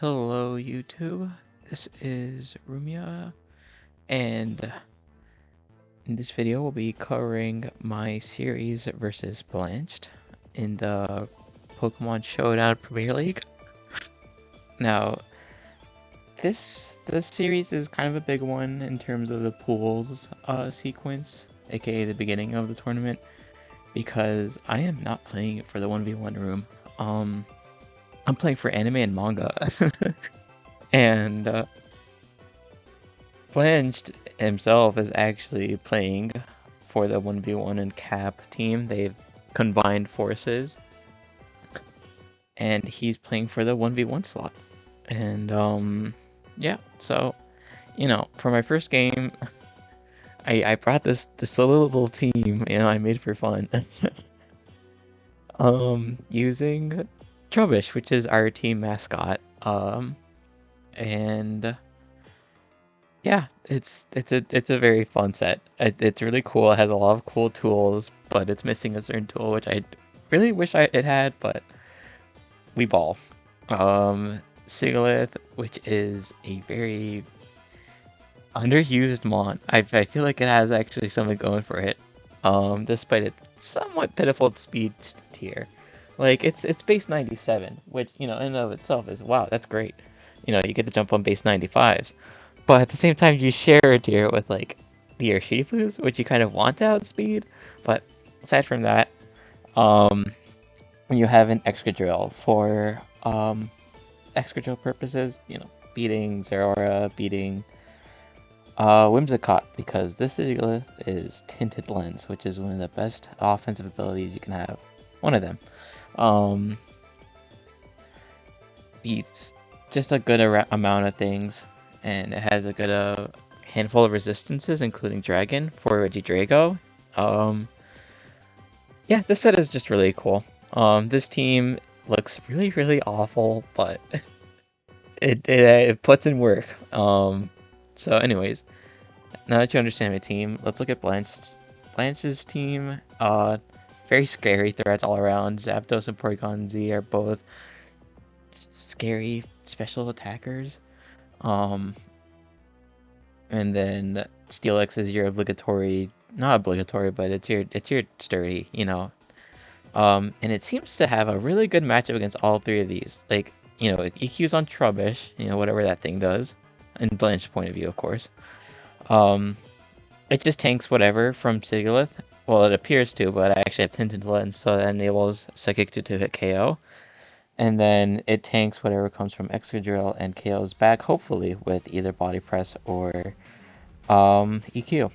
Hello YouTube, this is Rumia, and in this video we'll be covering my series versus Blanched in the Pokemon Showdown Premier League. Now, this series is kind of a big one in terms of the pools sequence, aka the beginning of the tournament, because I am not playing it for the 1v1 room. I'm playing for anime and manga. And Blanched himself is actually playing for the 1v1 and cap team. They've combined forces, and he's playing for the 1v1 slot. And yeah, so for my first game, I brought this little team, I made for fun. Using Trubbish, which is our team mascot. And yeah, it's a very fun set. It's really cool. It has a lot of cool tools, but it's missing a certain tool which I really wish it had, but we ball. Sigalith, which is a very underused mon. I feel like it has actually something going for it. Despite its somewhat pitiful speed tier. Like it's base 97, which in and of itself is wow, that's great. You get to jump on base 95s. But at the same time, you share a tier with like the Urshifus, which you kind of want to outspeed. But aside from that, you have an Excadrill for Excadrill purposes. Beating Zeraora, beating Whimsicott, because this Sigilyph is Tinted Lens, which is one of the best offensive abilities you can have. One of them. Beats just a good amount of things. And it has a good handful of resistances, including Dragon for Regidrago. Yeah, this set is just really cool. This team looks really, really awful, but it puts in work. So anyways, now that you understand my team, let's look at Blanche's team. Very scary threats all around. Zapdos and Porygon Z are both scary special attackers. And then Steelix is your obligatory, not obligatory, but it's your sturdy, and it seems to have a really good matchup against all three of these. Like, it EQs on Trubbish, whatever that thing does, in Blanche's point of view, of course. It just tanks whatever from Sigalith. Well, it appears to, but I actually have Tinted Lens, so that enables Psychic to hit KO. And then it tanks whatever comes from Excadrill and KO's back, hopefully, with either Body Press or EQ.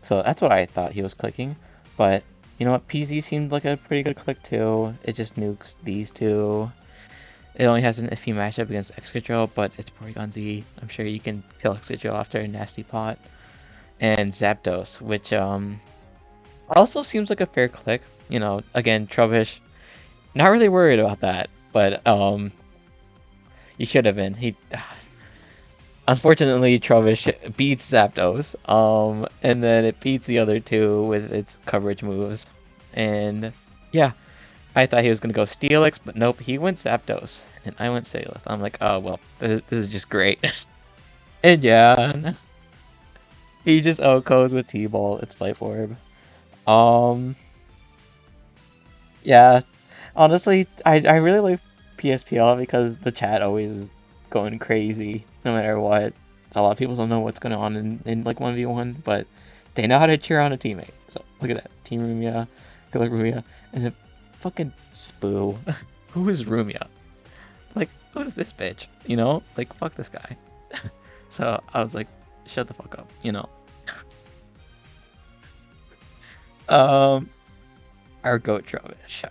So that's what I thought he was clicking. But you know what? PV seemed like a pretty good click too. It just nukes these two. It only has an iffy matchup against Excadrill, but it's Porygon Z. I'm sure you can kill Excadrill after a nasty pot. And Zapdos, which also seems like a fair click. Again, Trubbish, not really worried about that. But you should have been. Unfortunately, Trubbish beats Zapdos, and then it beats the other two with its coverage moves. And yeah, I thought he was gonna go Steelix, but nope, he went Zapdos, and I went Sigalith. I'm like, oh well, this is just great. And yeah, he just OHKOs with T-Ball. It's Life Orb. Yeah, honestly, I really like PSPL because the chat always is going crazy no matter what. A lot of people don't know what's going on in like 1v1, but they know how to cheer on a teammate. So look at that. Team Rumia, good luck Rumia, and a fucking Spoo. Who is Rumia? Like, who is this bitch? Like, fuck this guy. So I was like, shut the fuck up, Our GOAT Trubbish.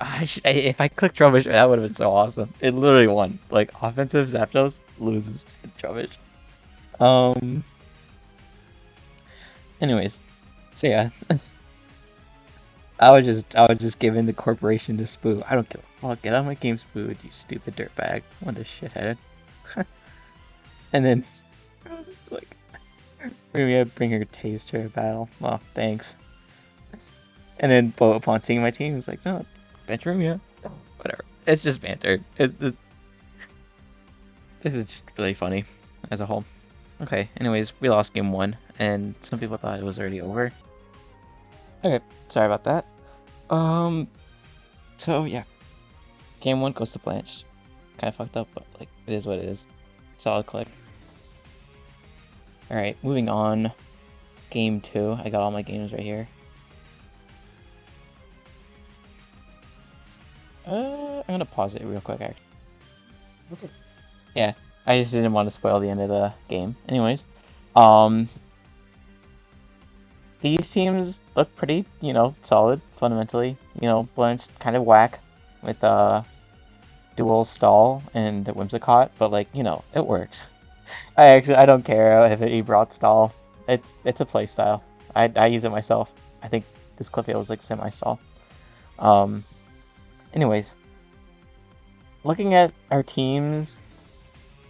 If I clicked Trubbish, that would have been so awesome. It literally won. Like, offensive Zapdos loses to Trubbish. Anyways, so yeah. I was just giving the corporation to Spoo. I don't give a fuck. Get out of my game, Spoo, you stupid dirtbag. What a shithead. And then I was just like, we're gonna bring her Taze to a battle. Well, thanks. And then upon seeing my team, he was like, no, bench Rumia. Whatever. It's just banter. This is just really funny as a whole. Okay, anyways, we lost game 1, and some people thought it was already over. Okay, sorry about that. So yeah, game 1 goes to blanched. Kind of fucked up, but like, it is what it is. Solid click. Alright, moving on. Game 2, I got all my games right here. I'm gonna pause it real quick, actually. Okay. Yeah, I just didn't want to spoil the end of the game. Anyways, these teams look pretty, solid fundamentally. Blanched kind of whack with dual stall and Whimsicott, but like, it works. I don't care if he brought stall. It's a play style. I use it myself. I think this Cliffhanger was like semi-stall. Anyways, looking at our teams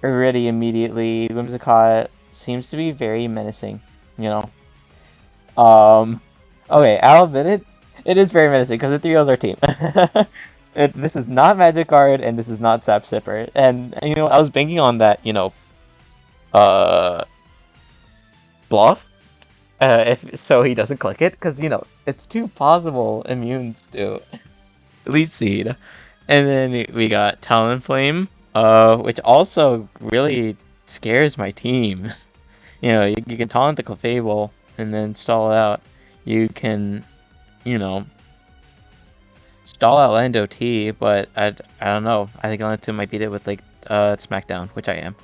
already immediately, Whimsicott seems to be very menacing, Okay, I'll admit it. It is very menacing because it 3-0's our team. This is not Magic Guard and this is not Sap Sipper. And I was banking on that, uh, bluff. If so, he doesn't click it because it's two possible immunes to Elite Seed, and then we got Talonflame, which also really scares my team. You can taunt the Clefable and then stall it out. You can, stall out Lando T, but I don't know. I think Lando might beat it with like Smackdown, which I am.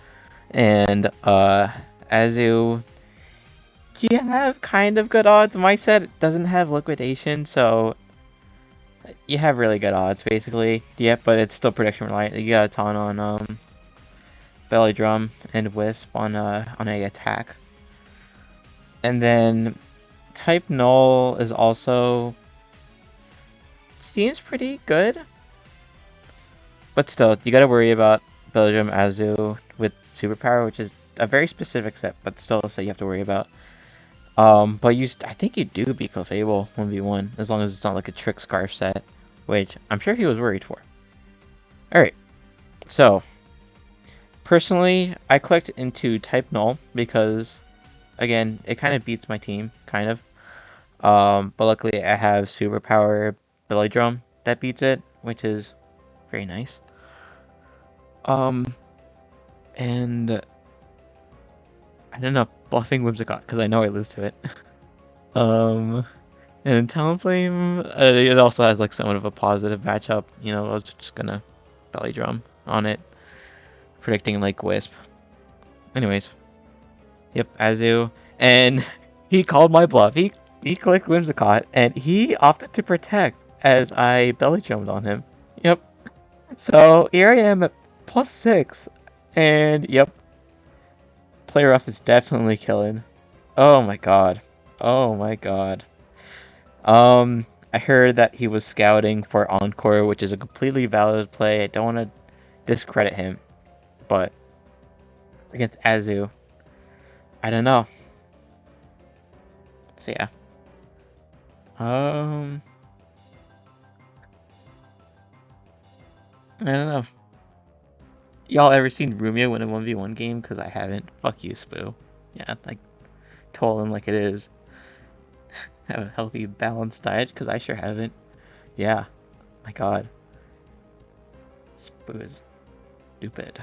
And Azu, you have kind of good odds. My set doesn't have liquidation, so you have really good odds basically. Yeah, but it's still prediction reliant. You got a ton on Belly Drum and Wisp on a attack. And then type Null is also seems pretty good. But still, you gotta worry about Belly Drum Azu with Superpower, which is a very specific set, but still a set you have to worry about. But I think you do beat Clefable 1v1, as long as it's not like a Trick Scarf set, which I'm sure he was worried for. Alright, so, personally, I clicked into Type Null because, again, it kind of beats my team, kind of. But luckily I have Superpower Belly Drum that beats it, which is very nice. And I don't know, bluffing Whimsicott, because I know I lose to it. And Talonflame, it also has like somewhat of a positive matchup. I was just gonna Belly Drum on it, predicting like Wisp. Anyways, yep, Azu, and he called my bluff. He clicked Whimsicott, and he opted to protect as I Belly Drummed on him. Yep. So here I am at +6, and yep, Play Rough is definitely killing. Oh my god. Oh my god. I heard that he was scouting for Encore, which is a completely valid play. I don't want to discredit him, but against Azu, I don't know. So yeah. I don't know. Y'all ever seen Rumia win a 1v1 game? Because I haven't. Fuck you, Spoo. Yeah, like, told him like it is. Have a healthy, balanced diet? Because I sure haven't. Yeah. My god. Spoo is stupid.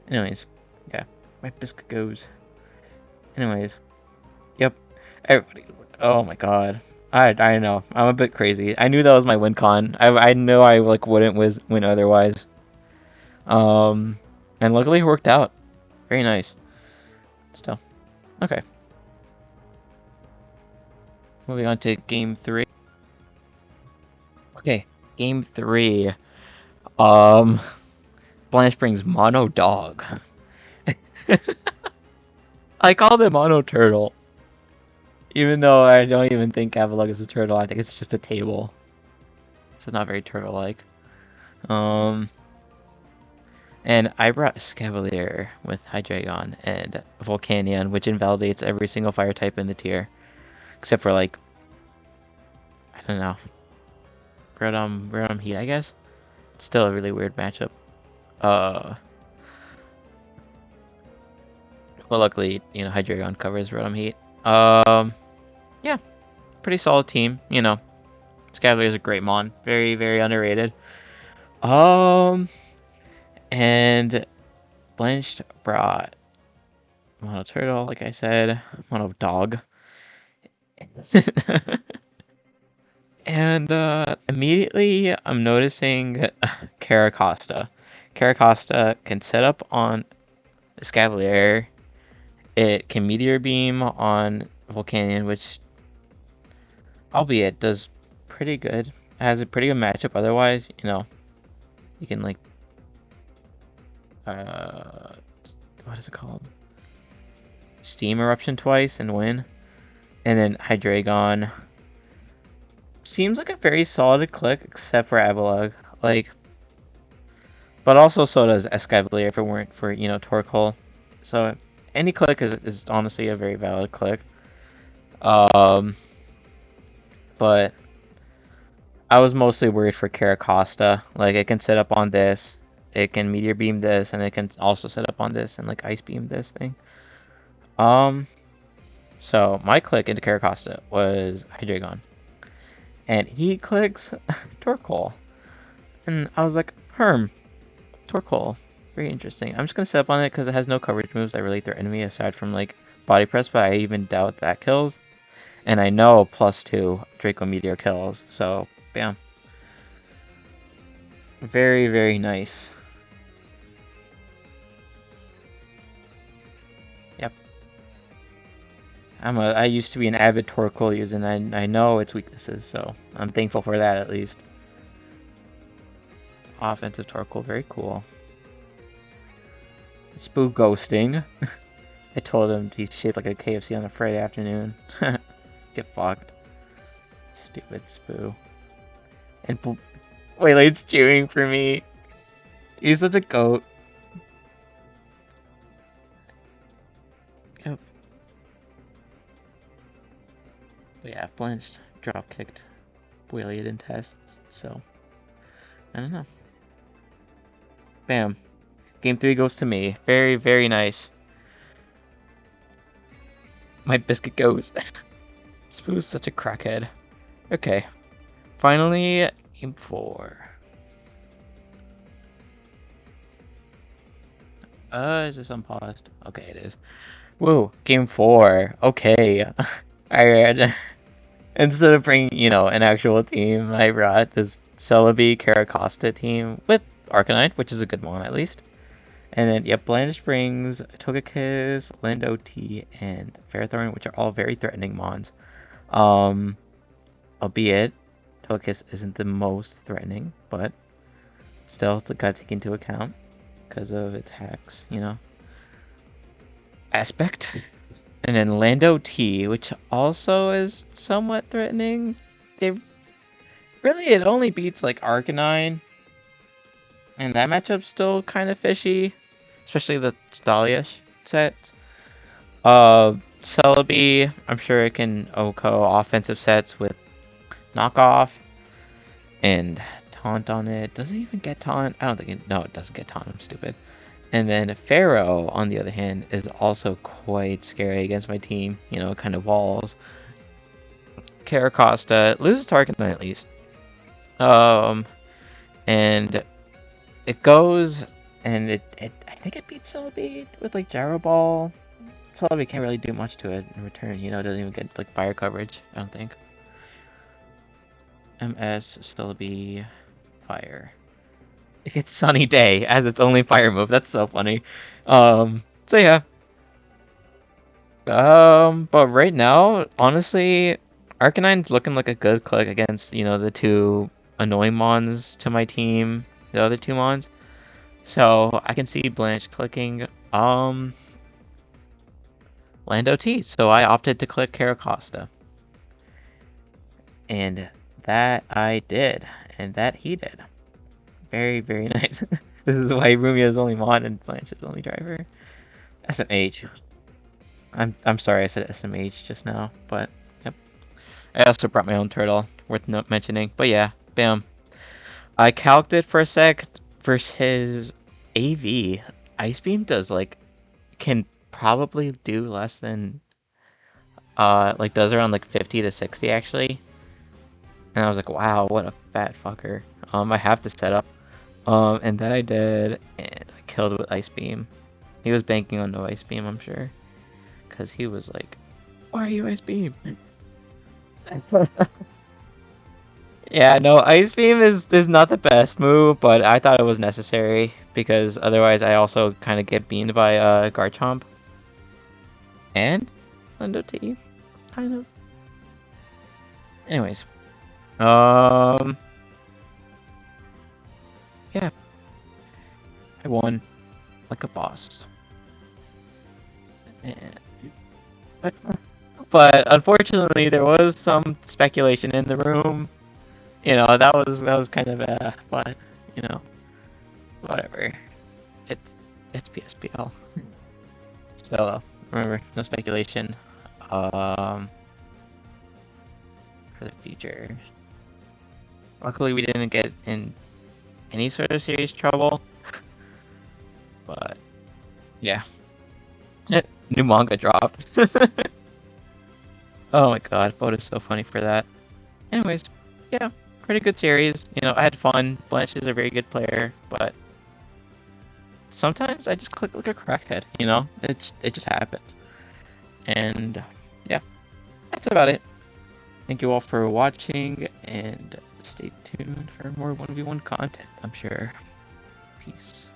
Anyways. Yeah. My biscuit goes. Anyways. Yep. Everybody. Oh my god. I know. I'm a bit crazy. I knew that was my win con. I know I like wouldn't win otherwise. And luckily it worked out. Very nice. Still. Okay. Moving on to game 3. Okay, game 3. Blanche brings Mono Dog. I called it Mono Turtle. Even though I don't even think Avalug is a turtle, I think it's just a table. So not very turtle-like. And I brought Scavalier with Hydreigon and Volcanion, which invalidates every single fire type in the tier. Except for, like, I don't know. Rotom Heat, I guess? It's still a really weird matchup. Well, luckily, Hydreigon covers Rotom Heat. Yeah, pretty solid team. Scavalier is a great mon, very very underrated. And Blanched brought Mono Turtle, like I said, Mono Dog. And immediately I'm noticing Caracosta. Caracosta can set up on Escavalier. It can Meteor Beam on Volcanion, which, albeit, does pretty good. It has a pretty good matchup otherwise. You can, like, what is it called? Steam Eruption twice and win. And then Hydreigon seems like a very solid click, except for Avalugg. But also so does Escavalier if it weren't for, Torkoal. So any click is honestly a very valid click. But I was mostly worried for Caracosta. Like, it can set up on this, it can Meteor Beam this, and it can also set up on this and, like, Ice Beam this thing. So my click into Caracosta was Hydreigon. And he clicks Torkoal. And I was like, Torkoal. Very interesting. I'm just going to set up on it because it has no coverage moves that really threaten me aside from, like, Body Press, but I even doubt that kills. And I know +2 Draco Meteor kills, so bam. Very, very nice. Yep. I used to be an avid Torkoal user, and I know its weaknesses, so I'm thankful for that at least. Offensive Torkoal, very cool. Spoo ghosting. I told him he's shaped like a KFC on a Friday afternoon. Get fucked. Stupid Spoo. And Waylaid's cheering for me. He's such a goat. Yep. But yeah, Blanched drop kicked Waylaid in tests, so I don't know. Bam. Game 3 goes to me. Very, very nice. My biscuit goes. Spoo's such a crackhead. Okay. Finally, game 4. Is this unpaused? Okay, it is. Whoa, game 4. Okay. Alright. Instead of bringing, an actual team, I brought this Celebi Caracosta team with Arcanine, which is a good one at least. And then, yep, Blanched brings Togekiss, Lando T, and Ferrothorn, which are all very threatening mons. Albeit, Togekiss isn't the most threatening, but still, it's gotta take into account because of its hacks, aspect. And then Lando T, which also is somewhat threatening. It only beats like Arcanine, and that matchup's still kind of fishy, especially the Stalish set. Celebi, I'm sure it can OHKO offensive sets with knockoff and taunt on it. Does it even get taunt? I don't think it. No, it doesn't get taunt. I'm stupid. And then Pharaoh, on the other hand, is also quite scary against my team. Kind of walls. Caracosta loses to Arcanine at least. And it goes, and I think it beats Celebi with like Gyro Ball. Celebi can't really do much to it in return. It doesn't even get like fire coverage. I don't think. MS Celebi fire. It gets Sunny Day as its only fire move. That's so funny. So yeah. But right now, honestly, Arcanine's looking like a good click against, the two annoying mons to my team, the other two mons. So I can see Blanche clicking Lando T. So I opted to click Caracosta. And that I did. And that he did. Very, very nice. This is why Rumia's only mod and Blanche's only driver. SMH. I'm sorry I said SMH just now, but yep. I also brought my own turtle, worth mentioning. But yeah, bam. I calced it for a sec versus AV. Ice Beam does can probably do less than like does around like 50 to 60 actually. And I was like, wow, what a fat fucker. I have to set up. And then I did, and I killed with Ice Beam. He was banking on no Ice Beam, I'm sure. Because he was like, why are you Ice Beam? Yeah, no, Ice Beam is not the best move, but I thought it was necessary. Because otherwise I also kind of get beamed by Garchomp. And Lindo T, kind of. Anyways. Yeah, I won like a boss. And but unfortunately, there was some speculation in the room. You know, that was kind of but you know, whatever. It's it's PSPL. So remember, no speculation. Um, for the future. Luckily, we didn't get in any sort of serious trouble. But yeah, new manga dropped. Oh my god, Boat is so funny for that. Anyways, yeah, pretty good series. You know, I had fun. Blanche is a very good player, but sometimes I just click like a crackhead. You know, it just happens. And yeah, that's about it. Thank you all for watching, and stay tuned for more 1v1 content, I'm sure. Peace.